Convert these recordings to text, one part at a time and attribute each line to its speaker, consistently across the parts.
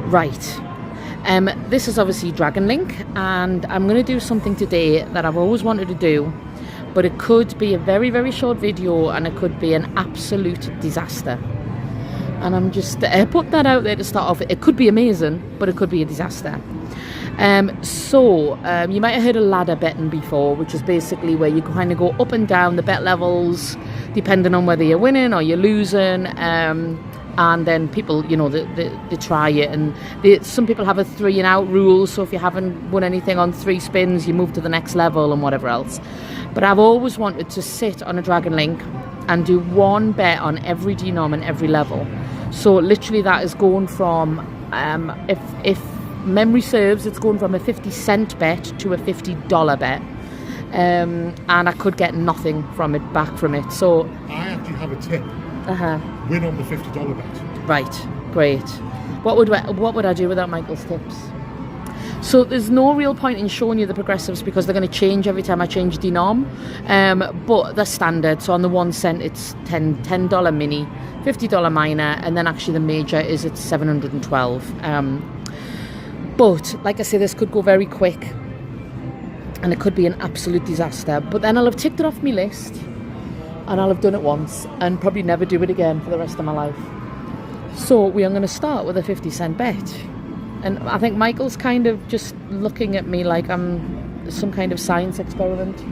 Speaker 1: Right. This is obviously Dragon Link, and I'm going to do something today that I've always wanted to do, but it could be a very, very short video, and it could be an absolute disaster. And I'm just put that out there to start off. It could be amazing, but it could be a disaster. You might have heard of ladder betting before, which is basically where you kind of go up and down the bet levels, depending on whether you're winning or you're losing. And then people, you know, they try it, and some people have a 3 and out rule, so if you haven't won anything on 3 spins, you move to the next level and whatever else. But I've always wanted to sit on a Dragon Link and do one bet on every denom and every level. So literally that is going from, if memory serves, it's going from a 50-cent bet to a $50 bet. And I could get nothing back from it. So
Speaker 2: I actually have a tip. Win on the $50 bet.
Speaker 1: Right, great. What would I do without Michael's tips? So there's no real point in showing you the progressives because they're going to change every time I change denom. But they're standard. So on the 1 cent, it's $10 mini, $50 minor, and then actually the major is at 712. But like I say, this could go very quick, and it could be an absolute disaster. But then I'll have ticked it off my list, and I'll have done it once and probably never do it again for the rest of my life. So we are going to start with a 50-cent bet. And I think Michael's kind of just looking at me like I'm some kind of science experiment.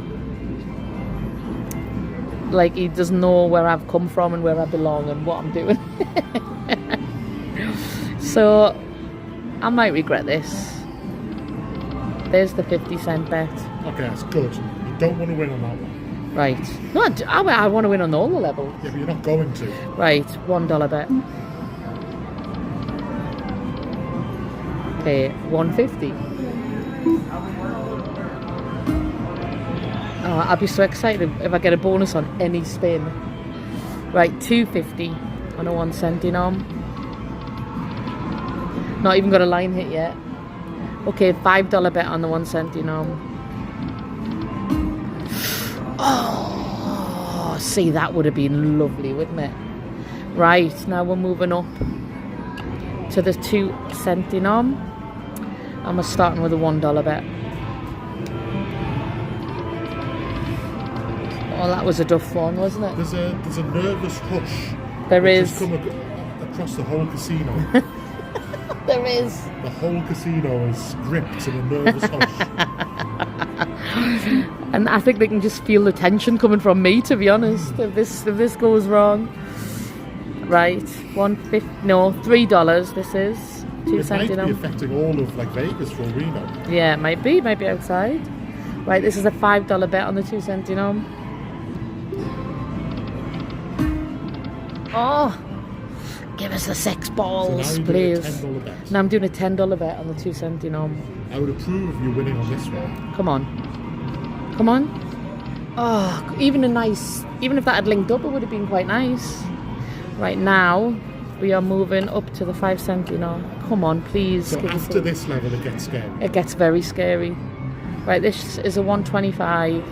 Speaker 1: Like he doesn't know where I've come from and where I belong and what I'm doing. So I might regret this. There's the 50-cent bet.
Speaker 2: Okay, that's good. You don't want to win on that one.
Speaker 1: Right. No, I want to win on all the levels.
Speaker 2: Yeah, but you're not going to.
Speaker 1: Right, $1 bet. Okay, $1.50. Oh, I'll be so excited if I get a bonus on any spin. Right, $2.50 on a 1 cent denom. Not even got a line hit yet. Okay, $5 bet on the 1 cent denom. Oh, see, that would have been lovely, wouldn't it? Right, now we're moving up to the 2 cent denom, and we're starting with a $1 bet. Oh, that was a tough one, wasn't it?
Speaker 2: There's a nervous hush.
Speaker 1: There is.
Speaker 2: Has come across the whole casino.
Speaker 1: There is.
Speaker 2: The whole casino is gripped in a nervous hush.
Speaker 1: And I think they can just feel the tension coming from me, to be honest, if this goes wrong. Right, $3 this is. 2 cent
Speaker 2: It might be affecting all of like Vegas for all we know.
Speaker 1: Yeah, it might be outside. Right, this is a $5 bet on the 2 cent denom. Oh, give us the 6 balls,
Speaker 2: so
Speaker 1: please. Now I'm doing a $10 bet on the 2 cent denom.
Speaker 2: I would approve of you winning on this one.
Speaker 1: Come on. Come on. Oh, even if that had linked up, it would have been quite nice. Right now, we are moving up to the 5 cent denom. Come on, please.
Speaker 2: So after this level, it gets scary.
Speaker 1: It gets very scary. Right, this is a 125.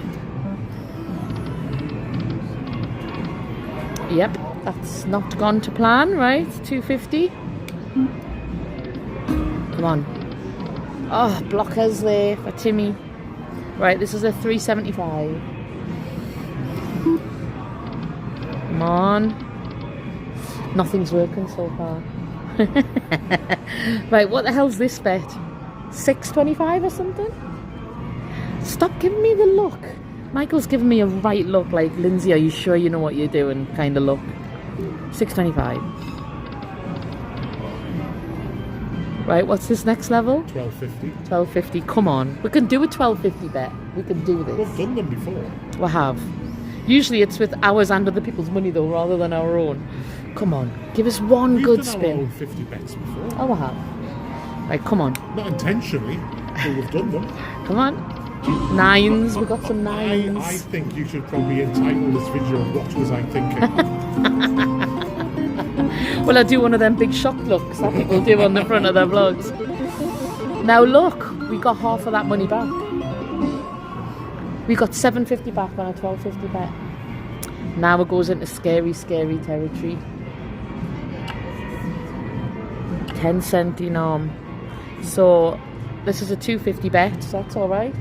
Speaker 1: Yep, that's not gone to plan, right? 250. Come on. Oh, blockers there for Timmy. Right, this is a 375. Come on. Nothing's working so far. Right, what the hell's this bet? 625 or something? Stop giving me the look. Michael's giving me a right look, like, Lynsey, are you sure you know what you're doing kind of look. 625. Right, what's this next level?
Speaker 2: 1250.
Speaker 1: 1250, come on. We can do a 1250 bet. We can do this.
Speaker 2: We've done them before.
Speaker 1: We have. Usually it's with ours and other people's money though, rather than our own. Come on, give us one good spin.
Speaker 2: We've done our own 50 bets before.
Speaker 1: Oh, we have. Right, come on.
Speaker 2: Not intentionally, but we've done them.
Speaker 1: Come on. Nines, we've got some nines.
Speaker 2: I think you should probably entitle this video, What Was I Thinking?
Speaker 1: Well, I do one of them big shock looks that people do on the front of their vlogs. Now look, we got half of that money back. We got $7.50 back on a $12.50 bet. Now it goes into scary, scary territory. 10-cent dinar. So this is a 250 bet, so that's all right.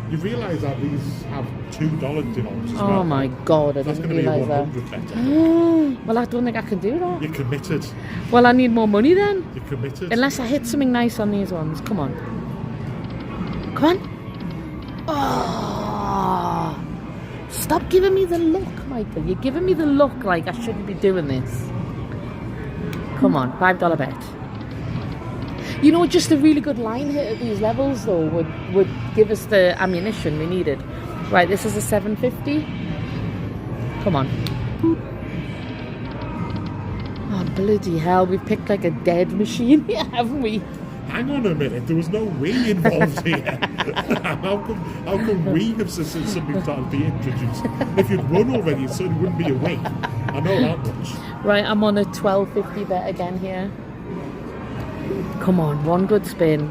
Speaker 2: You realise that these have $2 dinars as well?
Speaker 1: Oh my God, I
Speaker 2: That's
Speaker 1: didn't
Speaker 2: going to be a
Speaker 1: realise that.
Speaker 2: 100 bet.
Speaker 1: Well, I don't think I can do that.
Speaker 2: You're committed.
Speaker 1: Well, I need more money then.
Speaker 2: You're committed.
Speaker 1: Unless I hit something nice on these ones. Come on. Come on. Oh. Stop giving me the look, Michael. You're giving me the look like I shouldn't be doing this. Come on, $5 bet. You know, just a really good line hit at these levels, though, would give us the ammunition we needed. Right, this is a 750. Come on. Oh, bloody hell. We've picked like a dead machine here, haven't we?
Speaker 2: Hang on a minute. There was no we involved here. How come we have something started to be introduced? If you'd won already, it certainly wouldn't be a we. I know that much.
Speaker 1: Right, I'm on a 1250 bet again here. Come on, one good spin.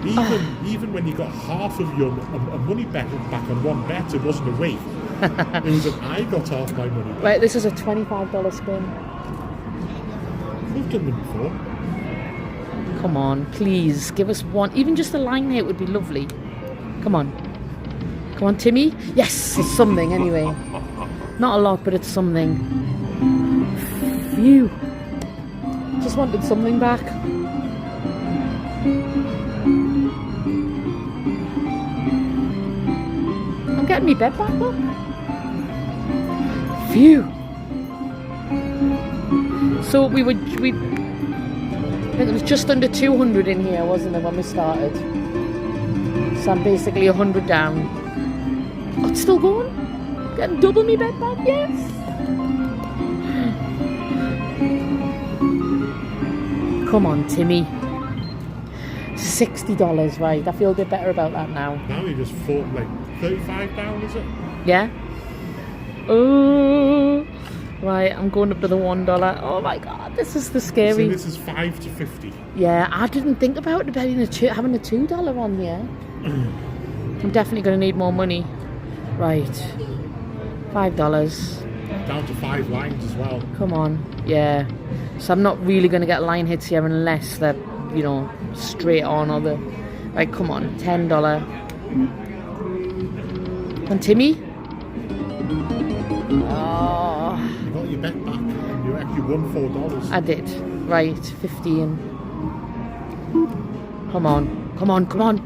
Speaker 2: Even when you got half of your money back on one bet, it wasn't a we. It was an I got half my money back.
Speaker 1: Right, this is a $25 spin.
Speaker 2: We've done them before.
Speaker 1: Come on, please, give us one. Even just a line hit would be lovely. Come on. Come on, Timmy. Yes, it's something anyway. Not a lot, but it's something. Phew. Just wanted something back. I'm getting me bet back though. Phew. So I think it was just under 200 in here, wasn't it, when we started? So I'm basically 100 down. Oh, it's still going? Getting double me bet back, yes. Come on, Timmy. $60, right? I feel a bit better about that now.
Speaker 2: Now you just fought like 35 down, is it?
Speaker 1: Yeah. Oh, right. I'm going up to the $1. Oh my God, this is the scary.
Speaker 2: So this is 5 to 50.
Speaker 1: Yeah, I didn't think about having a $2 on here. I'm definitely going to need more money. Right. $5.
Speaker 2: Down to 5 lines as well.
Speaker 1: Come on. Yeah. So I'm not really going to get line hits here unless they're, you know, straight on or the... Right, come on. $10. And Timmy? Oh.
Speaker 2: You got your bet back and you actually won $4.
Speaker 1: I did. Right, 15. Come on. Come on, come on.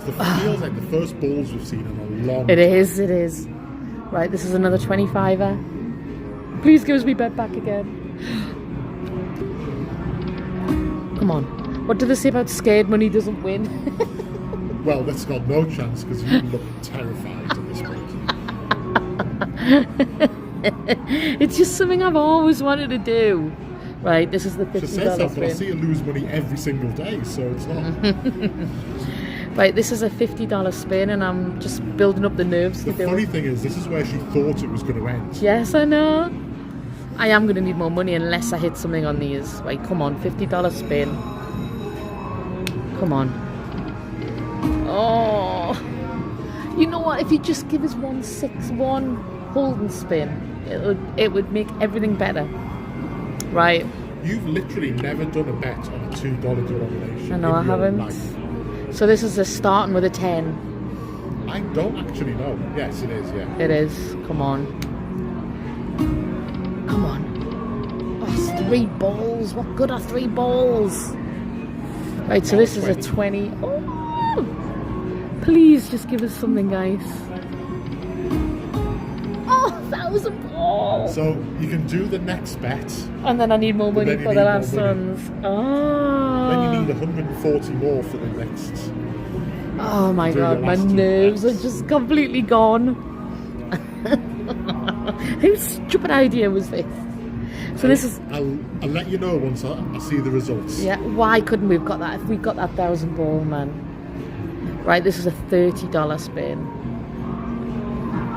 Speaker 2: It feels like the first balls we've seen in a long time.
Speaker 1: It is. Right, this is another 25er. Please give us me bet back again. Come on. What do they say about scared money doesn't win?
Speaker 2: Well, that's got no chance because you look terrified at this point.
Speaker 1: It's just something I've always wanted to do. Right, this is the $50
Speaker 2: She says that, but I
Speaker 1: spin.
Speaker 2: see her lose money every single day, so it's not.
Speaker 1: Right, this is a $50 spin and I'm just building up the nerves
Speaker 2: The
Speaker 1: to do
Speaker 2: funny
Speaker 1: it.
Speaker 2: thing is, this is where she thought it was going to end.
Speaker 1: Yes, I know. I am going to need more money unless I hit something on these. Right, come on, $50 spin. Come on. Oh. You know what? If you just give us 161 hold and spin, it would make everything better. Right.
Speaker 2: You've literally never done a bet on a $2 denomination.
Speaker 1: I know I haven't. So this is a starting with a 10.
Speaker 2: I don't actually know. Yes, it is, yeah.
Speaker 1: It is. Come on. Come on. Oh, it's 3 balls. What good are 3 balls? Right, so this is a 20. Oh, please just give us something, guys. Oh, 1,000 balls.
Speaker 2: So you can do the next bet.
Speaker 1: And then I need more money for the last ones. Oh.
Speaker 2: Then you need 140 more for the next.
Speaker 1: Oh my God, my nerves are just completely gone. Whose stupid idea was this? So this is...
Speaker 2: I'll let you know once I see the results.
Speaker 1: Yeah, why couldn't we have got that? If we got that 1,000 ball, man. Right, this is a $30 spin.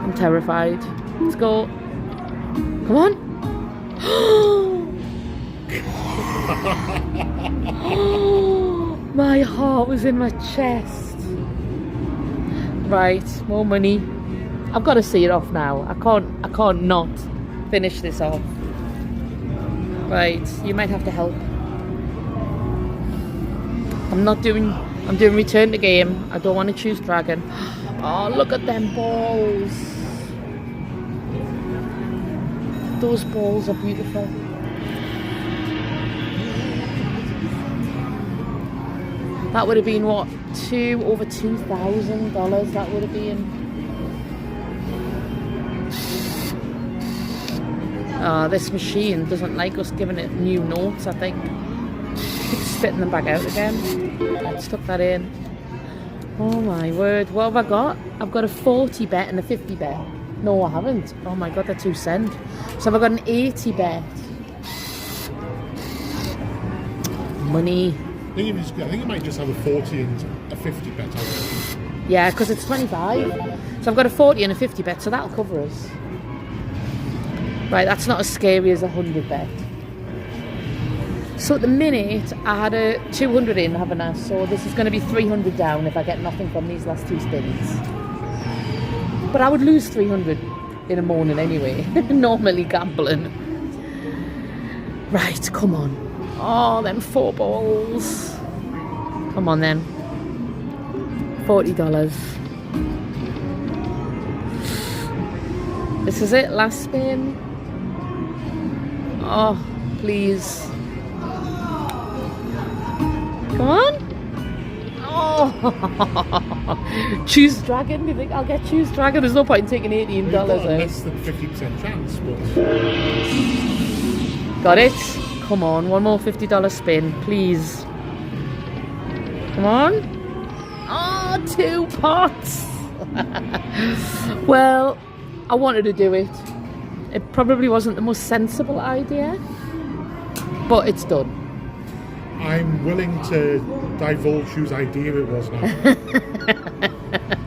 Speaker 1: I'm terrified. Let's go. Come on. My heart was in my chest. Right, more money. I've got to see it off now. I can't not finish this off. Right, you might have to help. I'm doing return to game. I don't want to choose dragon. Oh, look at them balls. Those balls are beautiful. That would have been what? Over $2,000 that would have been. This machine doesn't like us giving it new notes, I think. Keep spitting them back out again. Let's tuck that in. Oh my word, what have I got? I've got a 40 bet and a 50 bet. No, I haven't. Oh my god, they're 2 cents. So have I got an 80 bet? Money.
Speaker 2: I think you might just have a 40 and a 50 bet.
Speaker 1: Yeah, because it's 25. So I've got a 40 and a 50 bet, so that'll cover us. Right, that's not as scary as a 100 bet. So at the minute, I had a 200 in, haven't I? So this is going to be 300 down if I get nothing from these last 2 spins. But I would lose 300 in a morning anyway, normally gambling. Right, come on. Oh, them 4 balls. Come on then. $40. This is it, last spin. Oh, please. Come on. Oh. Choose dragon. You think I'll get choose dragon? There's no point in taking $18 out.
Speaker 2: Less than 50% chance, but...
Speaker 1: Got it. Come on, one more $50 spin, please. Come on. Oh, 2 pots. Well, I wanted to do it. It probably wasn't the most sensible idea, but it's done.
Speaker 2: I'm willing to divulge whose idea it was now.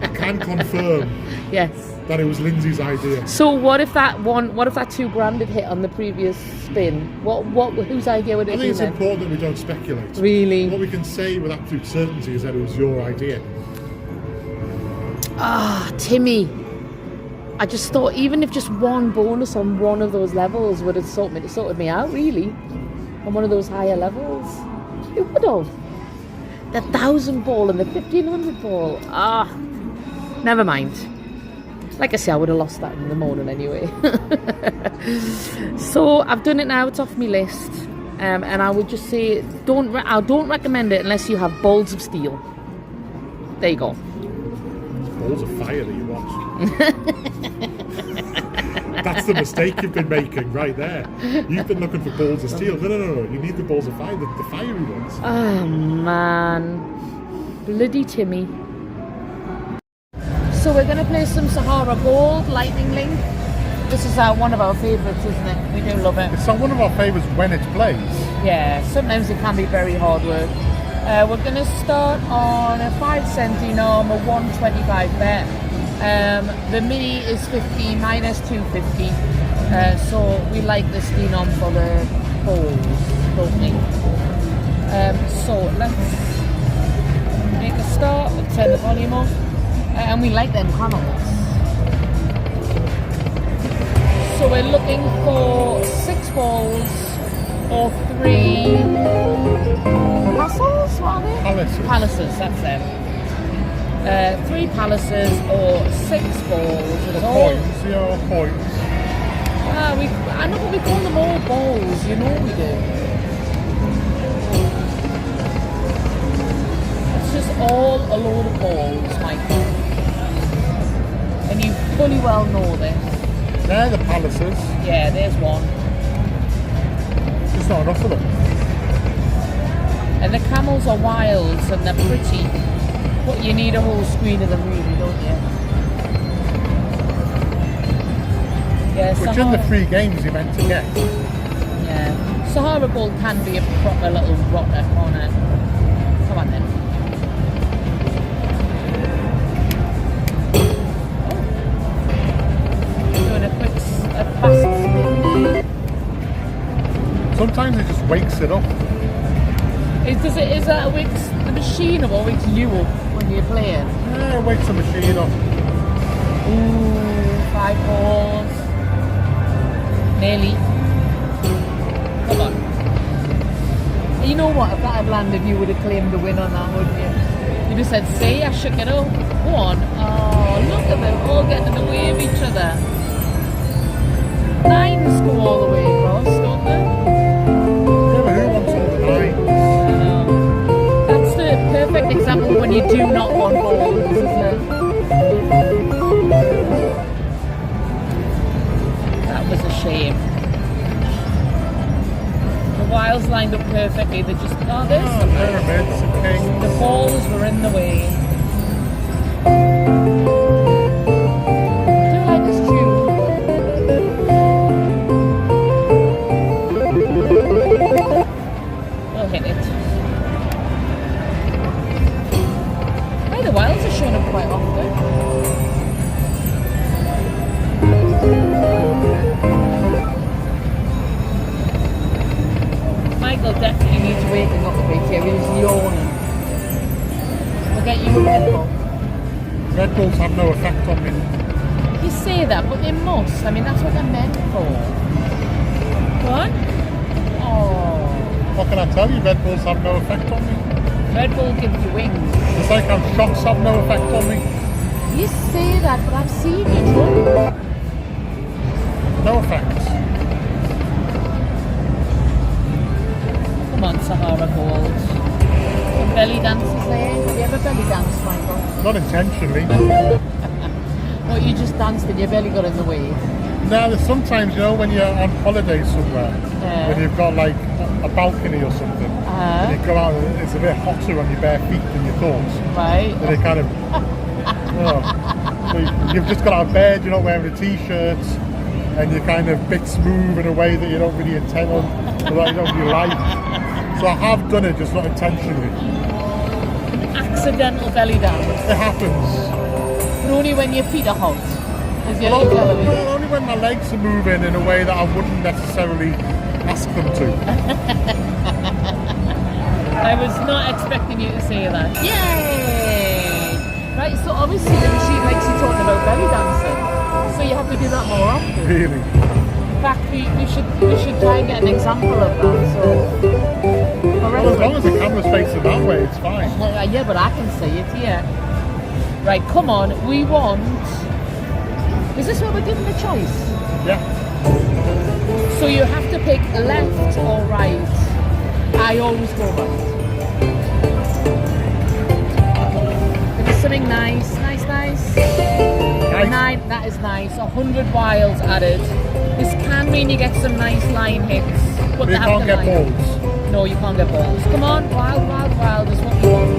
Speaker 2: I can confirm.
Speaker 1: Yes.
Speaker 2: That it was Lynsey's idea.
Speaker 1: So what if that $2,000 had hit on the previous spin? Whose idea would it be?
Speaker 2: I think it's important that we don't speculate.
Speaker 1: Really?
Speaker 2: What we can say with absolute certainty is that it was your idea.
Speaker 1: Timmy. I just thought even if just one bonus on one of those levels would have sorted me out, really. On one of those higher levels. It would have. The 1,000 ball and the 1,500 ball. Never mind. Like I say, I would have lost that in the morning anyway. So I've done it now. It's off my list, and I would just say I don't recommend it unless you have balls of steel. There you go.
Speaker 2: Balls of fire that you want. That's the mistake you've been making right there. You've been looking for balls of steel. No. You need the balls of fire, the fiery ones.
Speaker 1: Oh man, bloody Timmy. So we're going to play some Sahara Gold Lightning Link. This is one of our favourites, isn't it? We do love it.
Speaker 2: It's one of our favourites when it plays.
Speaker 1: Yeah, sometimes it can be very hard work. We're going to start on a 5 cent denom, a 125 bet. The mini is 50 minus 250. So we like this denom for the balls, don't we? So let's make a start. We'll turn the volume off. And we like them camels. So we're looking for 6 balls or 3 castles, what are they? Palaces, that's them. 3 palaces or 6 balls.
Speaker 2: Points, yeah, points.
Speaker 1: I know, but we call them all balls, you know we do. It's just all a load of balls, Michael. And you fully well know this.
Speaker 2: They're the palaces.
Speaker 1: Yeah, there's one.
Speaker 2: There's not enough of them.
Speaker 1: And the camels are wilds and they're pretty. But you need a whole screen of them really, don't you? Yeah,
Speaker 2: which in the 3 games you're meant to get.
Speaker 1: Yeah. Sahara Gold can be a proper little rotter, can't it? Come on then.
Speaker 2: Sometimes it just wakes it up.
Speaker 1: Is that it wakes the machine up or wakes you up when you're playing?
Speaker 2: Yeah, it wakes the machine up.
Speaker 1: Ooh, 5 balls. Nearly. Come on. You know what? If that had landed, you would have claimed the win on that, wouldn't you? You just said, see, I shook it up. Go on. Oh, look at them all getting in the way of each other. Nines go all the way across, don't they?
Speaker 2: Yeah, but who wants all the nines?
Speaker 1: That's the perfect example when you do not want balls, isn't it? That was a shame. The wilds lined up perfectly. They just
Speaker 2: Pyramids and kings.
Speaker 1: the balls were in the way. Do you like this tune? We'll hit it. Hey, the wilds are showing up quite often. Michael definitely needs waking up a bit here. He's yawning. We'll get you a Red Bull.
Speaker 2: Red Bulls have no effect on me.
Speaker 1: You say that, but they must. I mean, that's what they're meant for. What? Oh.
Speaker 2: What can I tell you? Red Bulls have no effect on me.
Speaker 1: Red Bull gives you wings.
Speaker 2: It's like how shots have no effect on me.
Speaker 1: You say that, but I've seen you drunk.
Speaker 2: No effect.
Speaker 1: Come on, Sahara Gold. Some belly dances there. Have you ever belly danced, Michael?
Speaker 2: Not intentionally.
Speaker 1: No, you just danced and your belly got in the way.
Speaker 2: Now, there's sometimes, you know, when you're on holiday somewhere, when you've got like a balcony or something, and you go out and it's a bit hotter on your bare feet than you thought.
Speaker 1: Right.
Speaker 2: And it kind of, so you've just got out of bed, you're not wearing a t-shirt, and you're kind of bits move in a way that you don't really intend on, or that you don't really like. So I have done it, just not intentionally.
Speaker 1: Accidental belly dance.
Speaker 2: It happens.
Speaker 1: But only when your feet are hot.
Speaker 2: Well, only when my legs are moving in a way that I wouldn't necessarily ask them to.
Speaker 1: I was not expecting you to say that. Yay! Right, so obviously she likes you talking about belly dancing. So you have to do that more often.
Speaker 2: Really?
Speaker 1: In fact, we should try and get an example of that. So,
Speaker 2: well, as long as the camera's facing that way, it's fine.
Speaker 1: Yeah, but I can see it here. Right, come on. We want. Is this what we're given a choice?
Speaker 2: Yeah.
Speaker 1: So you have to pick left or right. I always go right. Give us something nice.
Speaker 2: Nice.
Speaker 1: That is nice. 100 wilds added. This can mean you get some nice line hits.
Speaker 2: But you can't get balls.
Speaker 1: No, you can't get balls. Come on, wild is what we want.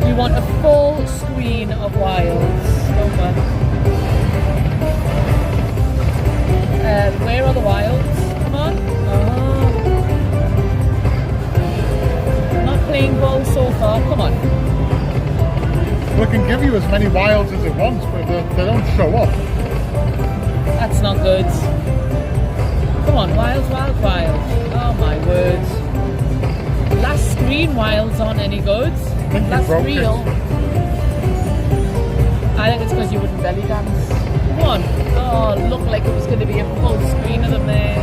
Speaker 1: We want a full screen of wilds. Over. Where are the wilds? Come on. Not playing ball so far. Come on.
Speaker 2: Well, it can give you as many wilds as it wants, but they don't show up.
Speaker 1: That's not good. Come on, wilds. Oh my word. Last screen wilds aren't any good. Last reel. I think it's because you wouldn't belly dance. Come on. Oh, looked like it was going to be a full screen of them there.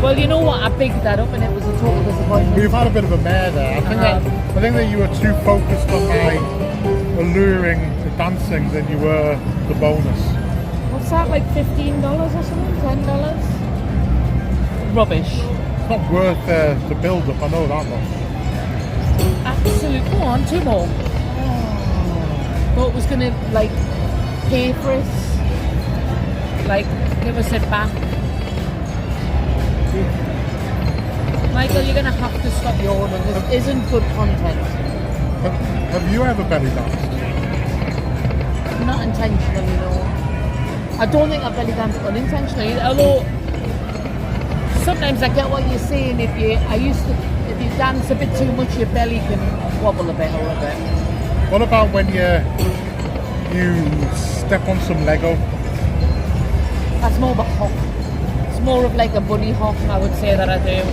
Speaker 1: Well, you know what? I bigged that up and it was a total disappointment.
Speaker 2: We've had a bit of a mare there. I think that you were too focused on my alluring dancing than you were the bonus.
Speaker 1: What's that, like $15 or something? $10? Rubbish.
Speaker 2: It's not worth the build up, I know that much.
Speaker 1: Absolutely. Go on, two more. Thought it was going to, like, pay for it. Like, give us it back. Michael, you're going to have to stop yawning. This isn't good content.
Speaker 2: Have you ever belly danced?
Speaker 1: Not intentionally, no. I don't think I've belly danced unintentionally, although sometimes I get what you're saying. If you dance a bit too much, your belly can wobble a little bit.
Speaker 2: What about when you step on some Lego?
Speaker 1: That's more of a hop. It's more of like a bunny hop, I would say that I do.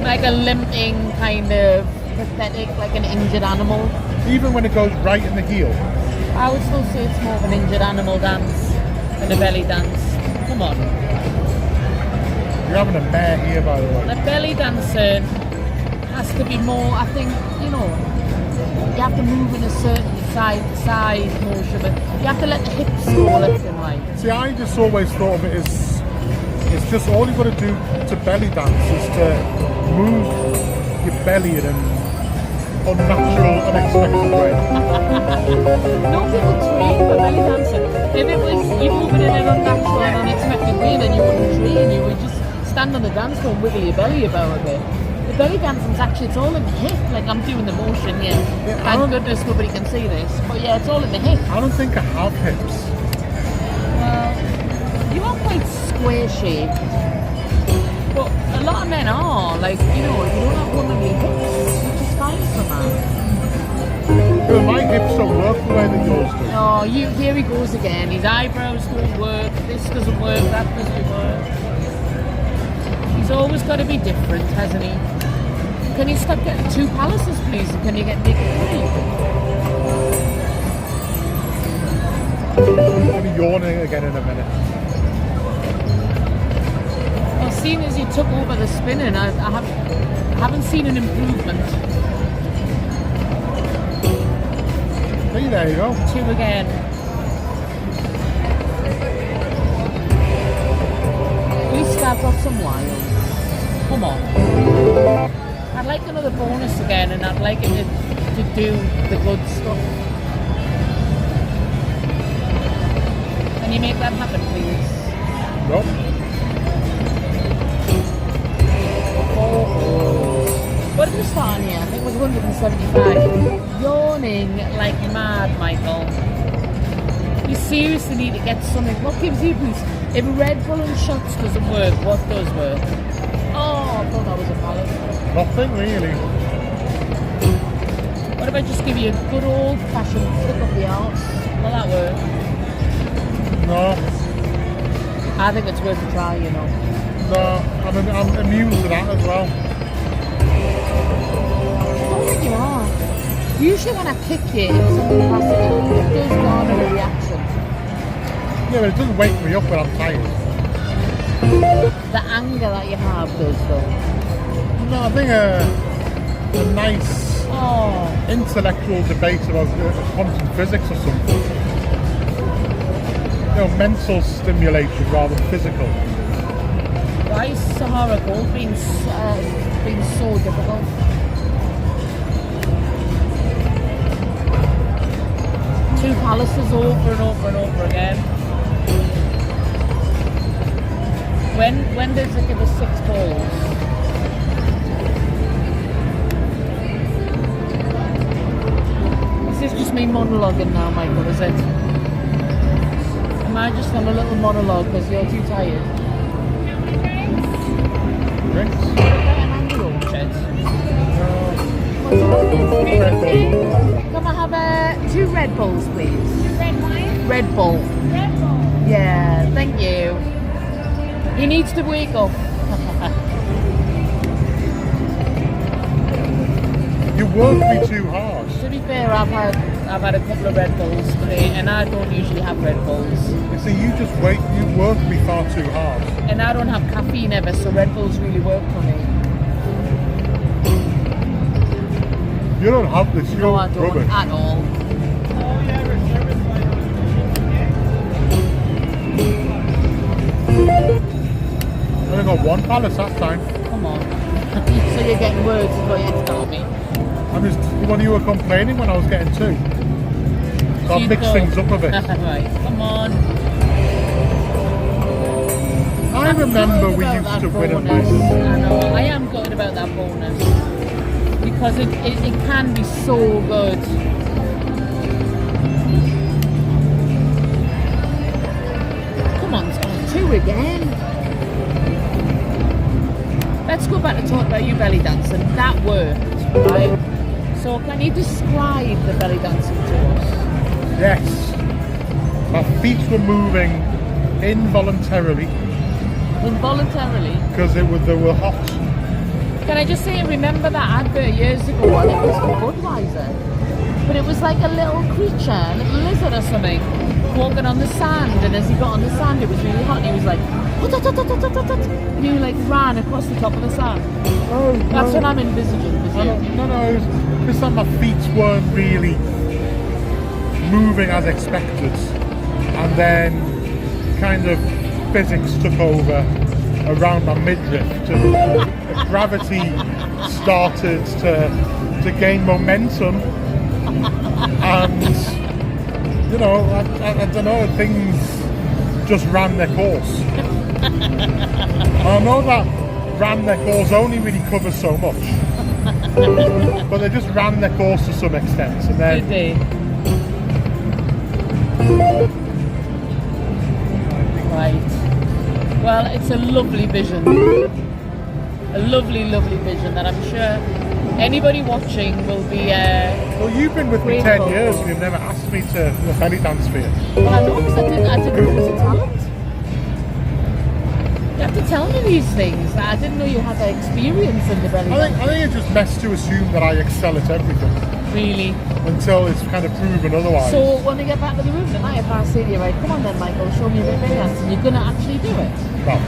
Speaker 1: Like a limping kind of pathetic, like an injured animal.
Speaker 2: Even when it goes right in the heel?
Speaker 1: I would still say it's more of an injured animal dance than a belly dance. Come on.
Speaker 2: You're having a mare here, by the way.
Speaker 1: The belly dancing has to be more, I think, you know, you have to move in a certain side motion, but you have to let the hips go left and right.
Speaker 2: See, I just always thought of it as it's just all you've got to do to belly dance is to move your belly in an unnatural, unexpected way.
Speaker 1: No people train for belly dancing. If it was you moving in an unnatural and unexpected way, then you wouldn't train. You would just stand on the dance floor and wiggle your belly about a bit. The belly dancing's actually, it's all in the hip. Like I'm doing the motion, yeah. Thank goodness nobody can see this. But yeah, it's all in the hip.
Speaker 2: I don't think I have hips.
Speaker 1: Well, you are quite square shaped. But a lot of men are. Like, you know, you don't have one of your hips, which is fine for man.
Speaker 2: Well, my hips don't work the way that yours do.
Speaker 1: Oh, here he goes again. His eyebrows don't work, this doesn't work, that doesn't work. He's always got to be different, hasn't he? Can you stop getting 2 palaces, please? Can you get naked 3?
Speaker 2: I'm going to be yawning again in a minute.
Speaker 1: Well, seeing as you took over the spinning, I haven't seen an improvement.
Speaker 2: Hey, there you go.
Speaker 1: 2 again. We start off some wild. Come on. I'd like another bonus again, and I'd like it to do the good stuff. Can you make that happen, please?
Speaker 2: Nope.
Speaker 1: What did we start on here? I think it was 175. Yawning like mad, Michael. You seriously need to get something. What gives you a boost? If Red Bull and shots doesn't work, what does work? Oh, I thought that was a balance.
Speaker 2: Nothing really.
Speaker 1: What if I just give you a good old fashioned flick up the arse? Will that work?
Speaker 2: No.
Speaker 1: I think it's worth a try, you know.
Speaker 2: No, I'm immune to that as well.
Speaker 1: Oh, you are. Usually when I kick you in some capacity, it does garner a reaction.
Speaker 2: Yeah, but it doesn't wake me up when I'm tired.
Speaker 1: The anger that you have does, though.
Speaker 2: No, I think a nice intellectual debate about quantum physics or something. You know, mental stimulation rather than physical.
Speaker 1: Why is Sahara Gold being so difficult? Two palaces over and over and over again. When does it give us 6 balls? This is just me monologuing now, Michael, is it? Am I just on a little monologue because you're too tired?
Speaker 2: Drinks?
Speaker 1: Can I have 2 Red Bulls, please?
Speaker 3: Red wine?
Speaker 1: Red Bull.
Speaker 3: Red Bull.
Speaker 1: Yeah, thank you. He needs to wake up.
Speaker 2: You work me too hard.
Speaker 1: To be fair, I've had a couple of Red Bulls today, and I don't usually have Red Bulls.
Speaker 2: You see, you work me far too hard.
Speaker 1: And I don't have caffeine ever, so Red Bulls really work for me.
Speaker 2: You don't have this, you're
Speaker 1: No, I don't
Speaker 2: rubbish.
Speaker 1: at all.
Speaker 2: I only got 1 palace that time.
Speaker 1: Come on. So you're getting words is what you're telling me.
Speaker 2: When you were complaining when I was getting 2. So I've mixed things up a bit.
Speaker 1: Right, come on.
Speaker 2: I remember we used to win a
Speaker 1: bonus.
Speaker 2: bonus.
Speaker 1: I know, I am gutted about that bonus. Because it can be so good. Come on, 2 again. Let's go back to talk about you belly dancing. That worked, right? So can you describe the belly dancing to us?
Speaker 2: Yes. My feet were moving involuntarily.
Speaker 1: Involuntarily?
Speaker 2: Because they were hot.
Speaker 1: Can I just say, remember that advert years ago, and it was for Budweiser, but it was like a little creature, a little lizard or something, walking on the sand, and as he got on the sand, it was really hot, and he was like, And you like ran across the top of the sand.
Speaker 2: Oh,
Speaker 1: That's
Speaker 2: no.
Speaker 1: what I'm envisaging.
Speaker 2: No, it was just that my feet weren't really moving as expected, and then kind of physics took over around my midriff. Gravity started to gain momentum, and you know, I don't know, things just ran their course. I know that ran their course only really covers so much, but they just ran their course to some extent, and then.
Speaker 1: Did they? Right. Well, it's a lovely vision. A lovely, lovely vision that I'm sure anybody watching will be.
Speaker 2: Well, you've been with me
Speaker 1: grateful
Speaker 2: 10 years
Speaker 1: for.
Speaker 2: and you've never asked me to do a belly dance for you.
Speaker 1: Well, I know because I didn't know it was a talent. You have to tell me these things. I didn't know you had that experience in the belly dance.
Speaker 2: I think it's just best to assume that I excel at everything
Speaker 1: Really.
Speaker 2: until it's kind of proven otherwise.
Speaker 1: So when we get back to the room tonight, if I say to you, right, come on then, Michael, show me a bit of belly dancing, you're gonna actually do it.
Speaker 2: Well,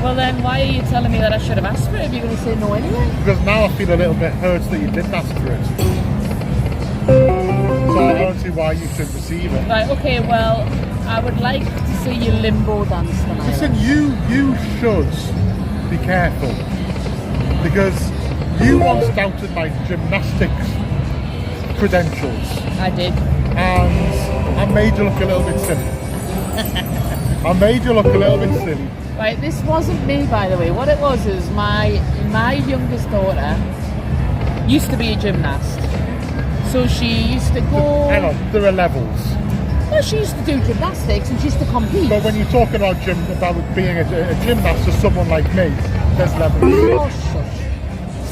Speaker 1: Well then, why are you telling me that I should have asked for it if you're gonna say no anyway?
Speaker 2: because now I feel a little bit hurt that you didn't ask for it. So I don't see why you should receive it.
Speaker 1: Right, okay, well, I would like to see you limbo dance tonight.
Speaker 2: Listen, you should be careful, because you once doubted my gymnastics credentials,
Speaker 1: I did.
Speaker 2: and I made you look a little bit silly. I made you look a little bit silly.
Speaker 1: Right, this wasn't me, by the way. What it was is my youngest daughter used to be a gymnast. So she used to go...
Speaker 2: Hang on, there are levels.
Speaker 1: Well, she used to do gymnastics and she used to compete.
Speaker 2: But when you talk about being a gymnast to someone like me, there's levels.
Speaker 1: Oh, shush.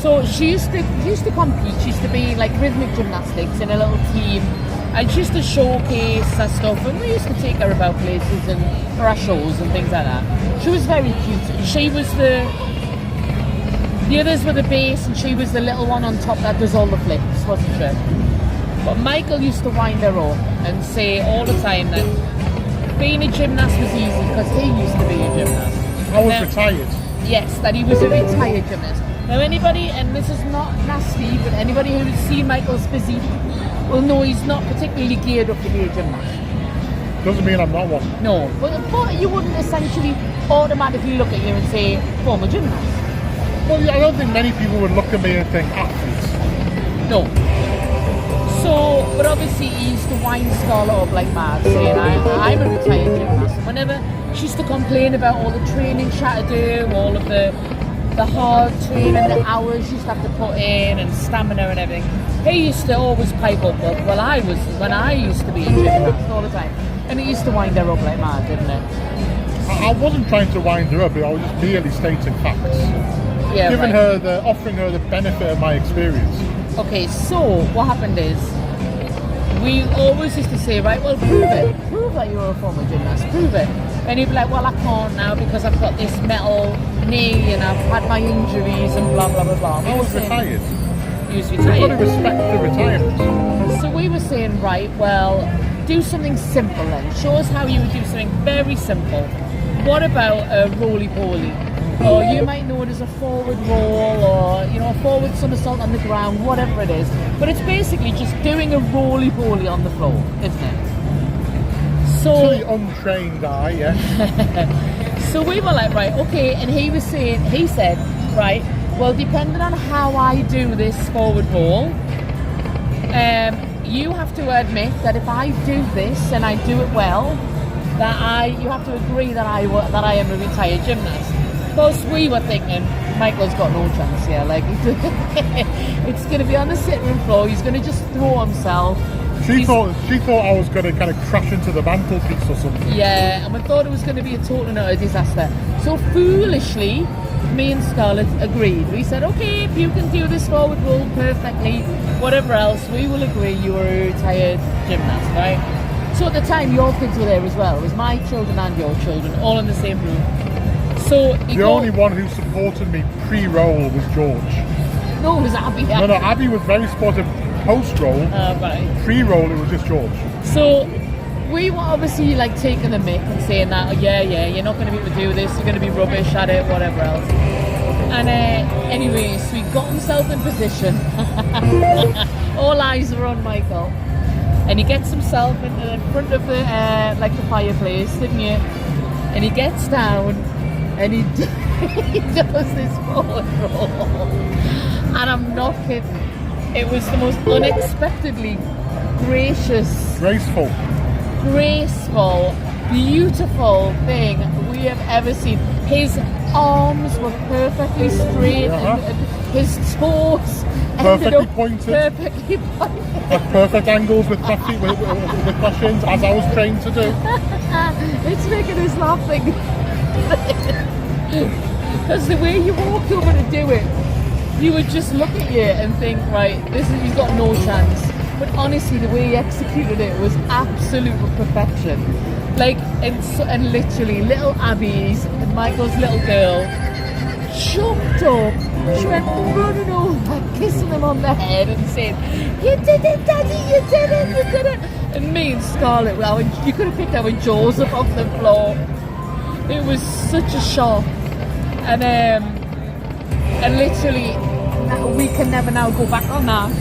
Speaker 1: So she used to compete. She used to be like rhythmic gymnastics in a little team, and she used to showcase her stuff. And we used to take her about places and for our shows and things like that. She was very cute. She was the others were the base, and she was the little one on top that does all the flips, wasn't she? But Michael used to wind her up and say all the time that being a gymnast was easy because he used to be a gymnast.
Speaker 2: I was retired.
Speaker 1: Yes, that he was a retired gymnast. Now anybody, and this is not nasty, but anybody who's seen Michael's physique will know he's not particularly geared up to be a gymnast.
Speaker 2: Doesn't mean I'm not one.
Speaker 1: No, but you wouldn't essentially automatically look at you and say, former gymnast.
Speaker 2: Well, I don't think many people would look at me and think athlete.
Speaker 1: No. So, but obviously he used to wind Scarlett up like mad, saying I'm a retired gymnast. And whenever she used to complain about all the training she had to do, all of the hard training, the hours she used to have to put in, and stamina and everything, he used to always pipe up, when I used to be a gymnast all the time. And he used to wind her up like mad, didn't it?
Speaker 2: I wasn't trying to wind her up, I was just merely stating facts.
Speaker 1: Yeah,
Speaker 2: Giving
Speaker 1: right.
Speaker 2: offering her the benefit of my experience.
Speaker 1: Okay, so what happened is, we always used to say, right, well, prove it. Prove that you're a former gymnast. Prove it. And he'd be like, well, I can't now because I've got this metal knee and I've had my injuries and blah, blah, blah, blah.
Speaker 2: I was retired.
Speaker 1: He was
Speaker 2: You've got to
Speaker 1: retired.
Speaker 2: respect the retirement.
Speaker 1: So we were saying, right, well, do something simple then. Show us how you would do something very simple. What about a roly-poly? Or you might know it as a forward roll, or a forward somersault on the ground, whatever it is. But it's basically just doing a roly-poly on the floor, isn't it? So
Speaker 2: To the untrained eye, yes.
Speaker 1: So we were like, right, okay, and he said, right, well, depending on how I do this forward roll, you have to admit that if I do this and I do it well, you have to agree that I am a retired gymnast. Of course, we were thinking, Michael's got no chance here. Like, it's going to be on the sitting room floor. He's going to just throw himself.
Speaker 2: She thought I was going to kind of crash into the mantelpiece or something.
Speaker 1: Yeah, and we thought it was going to be a total and utter disaster. So foolishly, me and Scarlett agreed. We said, okay, if you can do this forward roll perfectly, whatever else, we will agree you are a retired gymnast, right? So at the time, your kids were there as well. It was my children and your children, all in the same room. So
Speaker 2: The only one who supported me pre-roll was George.
Speaker 1: No, it was Abby.
Speaker 2: No, Abby was very supportive post-roll.
Speaker 1: Right.
Speaker 2: Pre-roll, it was just George.
Speaker 1: So we were obviously like taking the mick and saying that, oh, yeah, you're not going to be able to do this, you're going to be rubbish at it, whatever else. And anyway, so he got himself in position. All eyes were on Michael. And he gets himself in front of the like the fireplace, didn't you? And he gets down and he does this forward roll. And I'm not kidding. It was the most unexpectedly graceful, beautiful thing we have ever seen. His arms were perfectly straight, and his toes
Speaker 2: perfectly pointed. At perfect angles with questions, as I was trained to do.
Speaker 1: It's making us laughing. Because the way you walked over to do it, you would just look at you and think, right, he's got no chance. But honestly, the way he executed it was absolute perfection. Like, and literally, little Abby's, Michael's little girl, jumped up. She went running over, kissing him on the head and saying, "You did it, Daddy, you did it, you did it." And me and Scarlett, well, you could have picked our jaws up off the floor. It was such a shock. And literally, we can never now go back on that.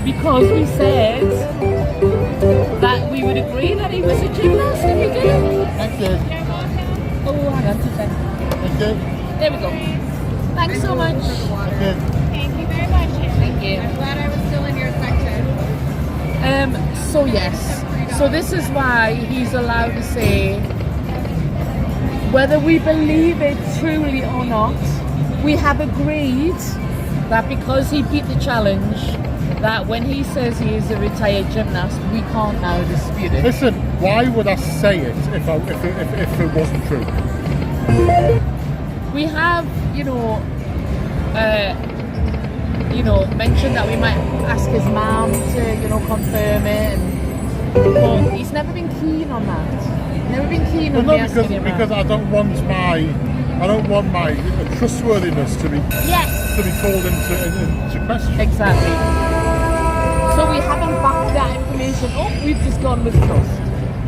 Speaker 1: Because we said that we would agree that he was a gymnast and we did.
Speaker 2: Thank you.
Speaker 1: Oh, hang on 2 seconds.
Speaker 2: Thank you.
Speaker 1: There we go. Thanks so much.
Speaker 2: Thank you.
Speaker 3: Thank you very much.
Speaker 1: Thank you.
Speaker 3: I'm glad I was still in your section.
Speaker 1: So yes. So this is why he's allowed to say, whether we believe it truly or not, we have agreed that because he beat the challenge, that when he says he is a retired gymnast, we can't now dispute it.
Speaker 2: Listen, why would I say it if it wasn't true?
Speaker 1: We have, mentioned that we might ask his mum to, confirm it, but he's never been keen on that. Never been keen on me asking him
Speaker 2: because I don't want my trustworthiness to be called into question.
Speaker 1: Exactly. So we haven't backed that information up, we've just gone with trust.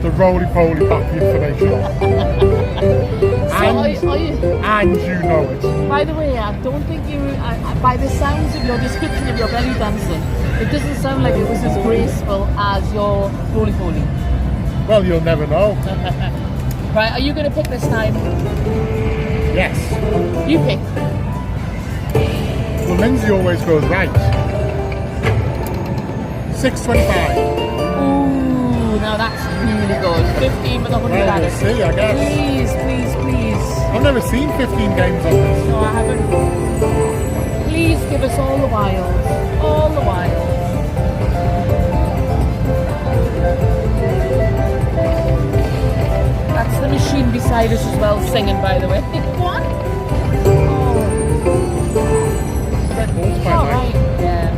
Speaker 2: The roly-poly back the information up. And you know it.
Speaker 1: By the way, I don't think by the sounds of your description of your belly dancing, it doesn't sound like it was as graceful as your roly-poly.
Speaker 2: Well, you'll never know.
Speaker 1: Right, are you going to pick this time?
Speaker 2: Yes.
Speaker 1: You pick.
Speaker 2: Well, Lynsey always goes right. 6:25.
Speaker 1: Ooh, now that's really good. 15 with 100
Speaker 2: Well,
Speaker 1: added.
Speaker 2: we'll see, I guess.
Speaker 1: Please.
Speaker 2: I've never seen 15 games on this.
Speaker 1: No, I haven't. Please give us all the wilds. All the wilds. That's the machine beside us as well, singing, by the way. Go on.
Speaker 2: Red Bull's quite nice.
Speaker 1: Right. Yeah.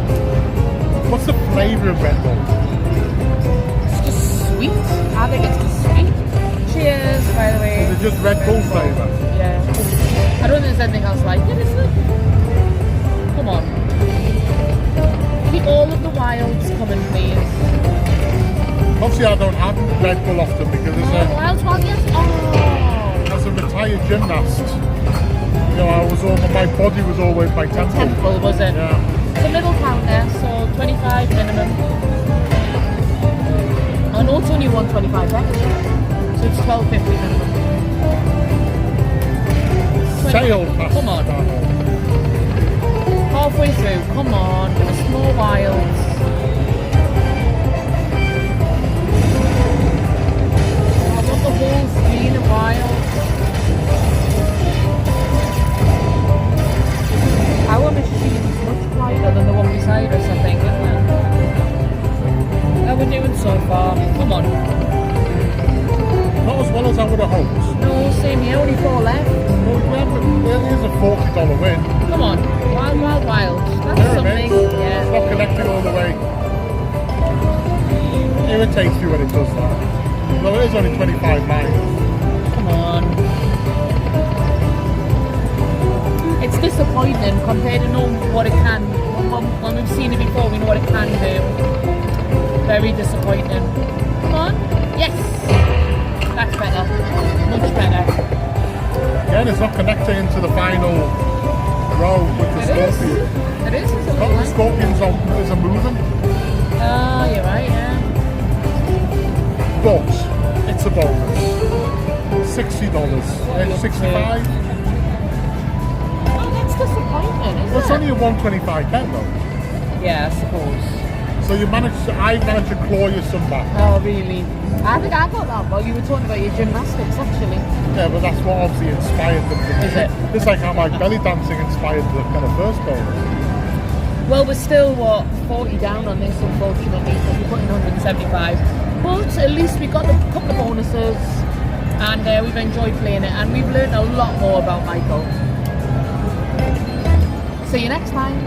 Speaker 2: What's the flavour of Red Bull?
Speaker 1: It's just sweet. I think it's just sweet. Cheers, by the way.
Speaker 2: Is it just Red Bull flavour?
Speaker 1: Yeah. I don't think there's anything else like it, is there? Come on. Keep all of the wilds coming, please.
Speaker 2: Obviously, I don't have Red Bull often because
Speaker 1: Wilds, yes.
Speaker 2: as a retired gymnast, my body was always my temple.
Speaker 1: Temple, was it?
Speaker 2: Yeah.
Speaker 1: It's a little counter, so 25 minimum. Oh no, it's only 125 extra. So it's 12.50 minimum.
Speaker 2: Sail past.
Speaker 1: Come on. Halfway through, come on, give us more wilds. I want the whole screen of wilds. Our machine is much quieter than the one beside us, I think, isn't it? How we're doing so far. Come on.
Speaker 2: Not as well as I would have hoped.
Speaker 1: No, same here, only 4 left.
Speaker 2: Well, it is a $40 win.
Speaker 1: Come on. Wild. That's
Speaker 2: There it
Speaker 1: something.
Speaker 2: is.
Speaker 1: Yeah.
Speaker 2: It's not connecting all the way. It irritates you when it does that. Though it is only 25 miles.
Speaker 1: Come on. It's disappointing compared to knowing what it can. When we've seen it before, we know what it can do. Very disappointing. Come on. Yes. better.
Speaker 2: Yeah, it's not connecting to the final row with the
Speaker 1: It is.
Speaker 2: scorpion.
Speaker 1: It is. It's a
Speaker 2: Not
Speaker 1: little
Speaker 2: the scorpions isn't moving,
Speaker 1: Oh, you're right, yeah.
Speaker 2: but it's a bonus. $60.
Speaker 1: What
Speaker 2: 65.
Speaker 1: Oh, that's disappointing, isn't
Speaker 2: Well, it's
Speaker 1: it?
Speaker 2: only a 125 bet though.
Speaker 1: Yeah, I suppose.
Speaker 2: So I managed to claw you some back.
Speaker 1: Oh, really? I think I got that while you were talking about your gymnastics, actually.
Speaker 2: Yeah, but that's what obviously inspired them.
Speaker 1: Is it?
Speaker 2: It's like how my belly dancing inspired the kind of first bonus.
Speaker 1: Well, we're still, 40 down on this, unfortunately, because we're putting 175. But at least we got a couple of bonuses, and we've enjoyed playing it, and we've learned a lot more about Michael. See you next time.